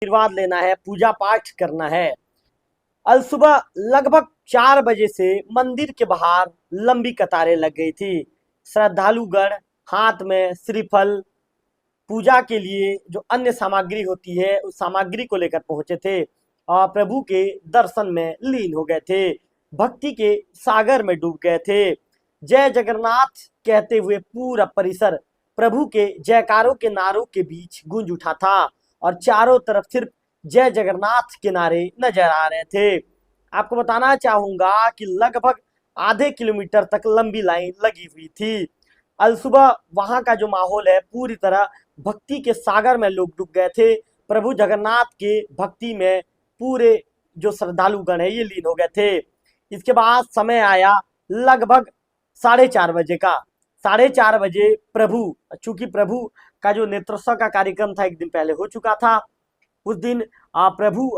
आशीर्वाद लेना है, पूजा पाठ करना है। अल सुबह लगभग 4 बजे से मंदिर के बाहर लंबी कतारें लग गई थी। श्रद्धालुगण हाथ में श्रीफल, पूजा के लिए जो अन्य सामग्री होती है उस सामग्री को लेकर पहुंचे थे और प्रभु के दर्शन में लीन हो गए थे, भक्ति के सागर में डूब गए थे। जय जगन्नाथ कहते हुए पूरा परिसर प्रभु के जयकारों के नारों के बीच गूंज उठा था और चारों तरफ सिर्फ जय जगन्नाथ के नारे नजर आ रहे थे। आपको बताना चाहूंगा कि लगभग आधे किलोमीटर तक लंबी लाइन लगी हुई थी। अल सुबह वहां का जो माहौल है पूरी तरह भक्ति के सागर में लोग डूब गए थे। प्रभु जगन्नाथ के भक्ति में पूरे जो श्रद्धालुगण है ये लीन हो गए थे। इसके बाद समय आया लगभग 4:30 बजे का। 4:30 बजे प्रभु, चूंकि प्रभु का जो नेत्रोत्सव का कार्यक्रम था एक दिन पहले हो चुका था, उस दिन प्रभु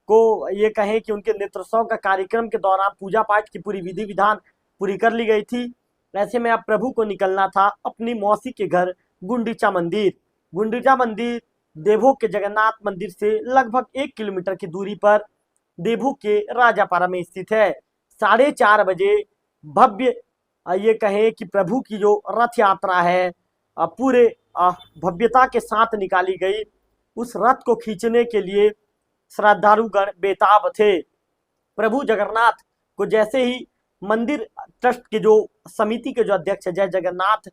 को ये कहें कि उनके नेत्रोत्सव का कार्यक्रम के दौरान पूजा पाठ की पूरी विधि विधान पूरी कर ली गई थी। ऐसे में अब प्रभु को निकलना था अपनी मौसी के घर गुंडीचा मंदिर। गुंडीचा मंदिर देवभोग के जगन्नाथ मंदिर से लगभग 1 किलोमीटर की दूरी पर देवभोग के राजापारा में स्थित है। 4:30 बजे भव्य ये कहें कि प्रभु की जो रथ यात्रा है पूरे भव्यता के साथ निकाली गई। उस रथ को खींचने के लिए श्रद्धालुगण बेताब थे। प्रभु जगन्नाथ को जैसे ही मंदिर ट्रस्ट के जो समिति के जो अध्यक्ष है, जय जगन्नाथ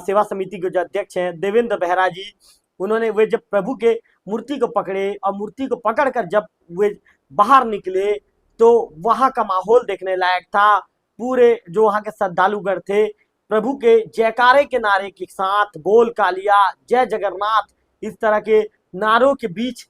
सेवा समिति के जो अध्यक्ष हैं देवेंद्र बेहरा जी, उन्होंने वे जब प्रभु के मूर्ति को पकड़े और मूर्ति को पकड़कर जब वे बाहर निकले तो वहां का माहौल देखने लायक था। पूरे जो वहां के श्रद्धालुगण थे प्रभु के जयकारे के नारे के साथ बोल कालिया जय जगन्नाथ इस तरह के नारों के बीच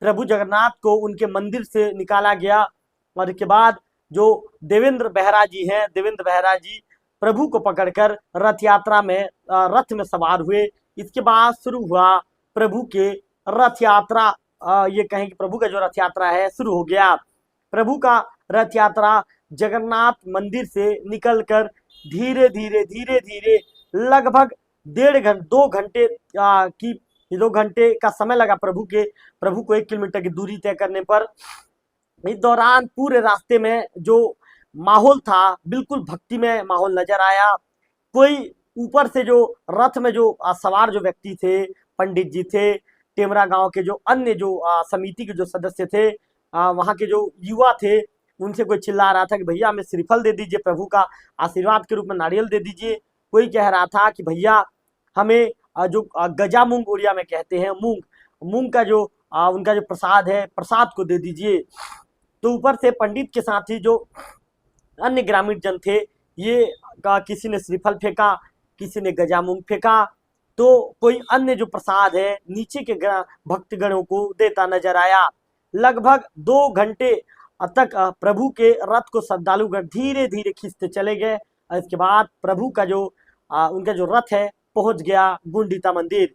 प्रभु जगन्नाथ को उनके मंदिर से निकाला गया। और इसके बाद जो देवेंद्र बेहरा जी हैं, देवेंद्र बेहरा जी प्रभु को पकड़कर रथ यात्रा में रथ में सवार हुए। इसके बाद शुरू हुआ प्रभु के रथ यात्रा। ये कहें कि प्रभु का जो रथ यात्रा है शुरू हो गया। प्रभु का रथ यात्रा जगन्नाथ मंदिर से निकलकर धीरे धीरे लगभग 2 घंटे का समय लगा प्रभु को 1 किलोमीटर की दूरी तय करने पर। इस दौरान पूरे रास्ते में जो माहौल था बिल्कुल भक्तिमय माहौल नजर आया। कोई ऊपर से जो रथ में जो सवार जो व्यक्ति थे, पंडित जी थे, टेमरा गांव के जो अन्य जो समिति के जो सदस्य थे, वहां के जो युवा थे, उनसे कोई चिल्ला रहा था कि भैया हमें श्रीफल दे दीजिए, प्रभु का आशीर्वाद के रूप में नारियल दे दीजिए। कोई कह रहा था कि भैया हमें जो गजा मूंग उड़िया में कहते हैं मूंग का जो उनका जो प्रसाद है प्रसाद को दे दीजिए। तो ऊपर से पंडित के साथ ही जो अन्य ग्रामीण जन थे ये किसी ने श्रीफल फेंका, किसी ने गजा मूंग फेंका, तो कोई अन्य जो प्रसाद है नीचे के भक्तगणों को देता नजर आया। लगभग 2 घंटे तक प्रभु के रथ को श्रद्धालुगण धीरे धीरे खींचते चले गए। इसके बाद प्रभु का जो उनका जो रथ है पहुंच गया गुंडीचा मंदिर।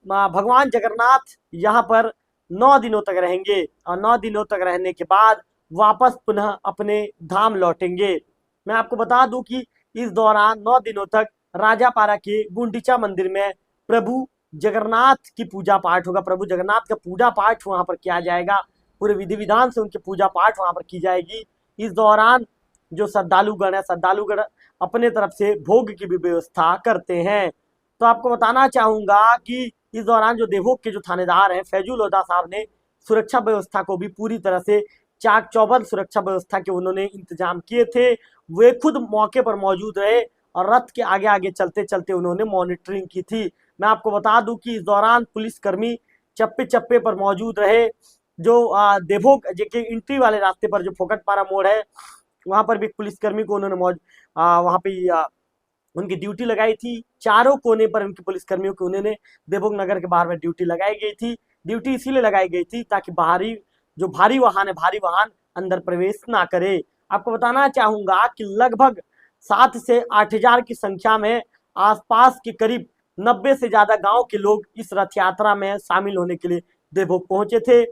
भगवान जगन्नाथ यहाँ पर 9 दिनों तक रहेंगे और 9 दिनों तक रहने के बाद वापस पुनः अपने धाम लौटेंगे। मैं आपको बता दूं कि इस दौरान 9 दिनों तक राजापारा के गुंडीचा मंदिर में प्रभु जगन्नाथ की पूजा पाठ होगा। प्रभु जगन्नाथ का पूजा पाठ वहां पर किया जाएगा, पूरे विधि विधान से उनकी पूजा पाठ वहां पर की जाएगी। इस दौरान जो श्रद्धालुगण है, श्रद्धालुगण अपने तरफ से भोग की भी व्यवस्था करते हैं। तो आपको बताना चाहूंगा कि इस दौरान जो देवभोग के जो थानेदार हैं फैजुल लोधा साहब ने सुरक्षा व्यवस्था को भी पूरी तरह से चाक चौबंद सुरक्षा व्यवस्था के उन्होंने इंतजाम किए थे। वे खुद मौके पर मौजूद रहे और रथ के आगे आगे चलते चलते उन्होंने मॉनिटरिंग की थी। मैं आपको बता दूं कि इस दौरान पुलिसकर्मी चप्पे चप्पे पर मौजूद रहे। जो देवभोग के एंट्री वाले रास्ते पर जो फोकटपारा मोड़ है वहां पर भी पुलिसकर्मी को उन्होंने वहां पे उनकी ड्यूटी लगाई थी। चारों कोने पर उनके पुलिसकर्मियों को उन्होंने देवभोग नगर के बाहर में ड्यूटी लगाई गई थी। ड्यूटी इसीलिए लगाई गई थी ताकि भारी वाहन अंदर प्रवेश ना करे। आपको बताना चाहूंगा कि लगभग 7 से 8 हजार की संख्या में आसपास के करीब 90 से ज्यादा गांव के लोग इस रथ यात्रा में शामिल होने के लिए देवभोग पहुंचे थे।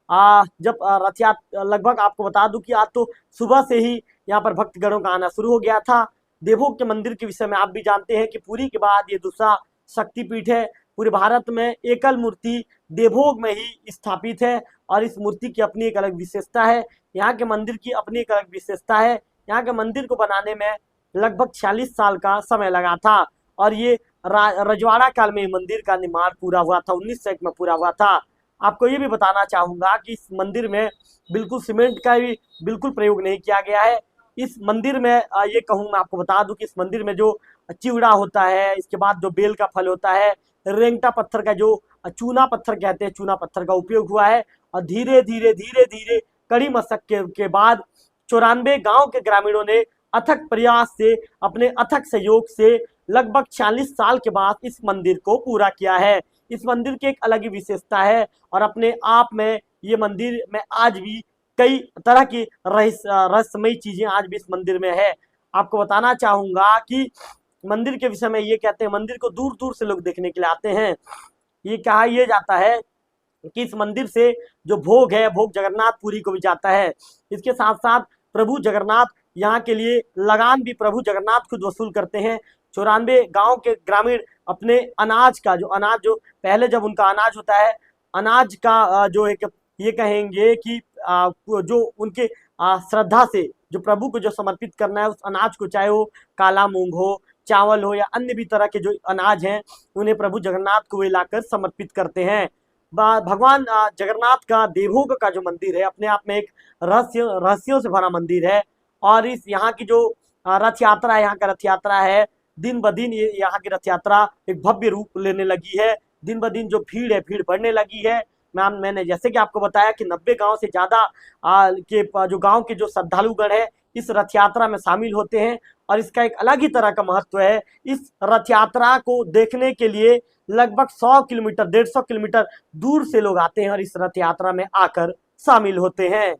जब रथ यात्रा लगभग आपको बता दूं कि आज तो सुबह से ही यहाँ पर भक्तगणों का आना शुरू हो गया था। देवभोग के मंदिर के विषय में आप भी जानते हैं कि पुरी के बाद ये दूसरा शक्तिपीठ है। पूरे भारत में एकल मूर्ति देवभोग में ही स्थापित है और इस मूर्ति की अपनी एक अलग विशेषता है। यहाँ के मंदिर की अपनी एक अलग विशेषता है। यहाँ के मंदिर को बनाने में लगभग 46 साल का समय लगा था और ये रजवाड़ा काल में मंदिर का निर्माण पूरा हुआ था, 1901 में पूरा हुआ था। आपको ये भी बताना चाहूंगा कि इस मंदिर में बिल्कुल सीमेंट का भी बिल्कुल प्रयोग नहीं किया गया है। इस मंदिर में ये कहूँ मैं आपको बता दूं कि इस मंदिर में जो चिवड़ा होता है, इसके बाद जो बेल का फल होता है, रेंगटा पत्थर का जो चूना पत्थर कहते हैं, चूना पत्थर का उपयोग हुआ है। और धीरे धीरे धीरे धीरे कड़ी मशक्कत के बाद 94 गांव के ग्रामीणों ने अथक प्रयास से, अपने अथक सहयोग से लगभग 40 साल के बाद इस मंदिर को पूरा किया है। इस मंदिर की एक अलग ही विशेषता है और अपने आप में ये मंदिर में आज भी कई तरह की रहस्यमयी चीजें आज भी इस मंदिर में है। आपको बताना चाहूंगा कि मंदिर के विषय में ये कहते हैं, मंदिर को दूर दूर से लोग देखने के लिए आते हैं। ये कहा यह जाता है कि इस मंदिर से जो भोग है, भोग जगन्नाथपुरी को भी जाता है। इसके साथ साथ प्रभु जगन्नाथ यहाँ के लिए लगान भी प्रभु जगन्नाथ खुद वसूल करते हैं। 94 गांव के ग्रामीण अपने अनाज का जो पहले जब उनका अनाज होता है, अनाज का जो एक ये कहेंगे कि जो उनके श्रद्धा से जो प्रभु को जो समर्पित करना है, उस अनाज को, चाहे वो काला मूंग हो, चावल हो या अन्य भी तरह के जो अनाज हैं, उन्हें प्रभु जगन्नाथ को वे लाकर समर्पित करते हैं। भगवान जगन्नाथ का देवभोग का जो मंदिर है, अपने आप में एक रहस्यों से भरा मंदिर है। और इस यहाँ की जो रथ यात्रा है, यहाँ का रथ यात्रा है, दिन ब दिन ये यहाँ की रथ यात्रा एक भव्य रूप लेने लगी है। दिन ब दिन जो भीड़ है, भीड़ बढ़ने लगी है। मैंने जैसे कि आपको बताया कि 90 गांव से ज्यादा के जो गांव के जो श्रद्धालुगण है इस रथ यात्रा में शामिल होते हैं और इसका एक अलग ही तरह का महत्व है। इस रथ यात्रा को देखने के लिए लगभग 100 किलोमीटर, 150 किलोमीटर दूर से लोग आते हैं और इस रथ यात्रा में आकर शामिल होते हैं।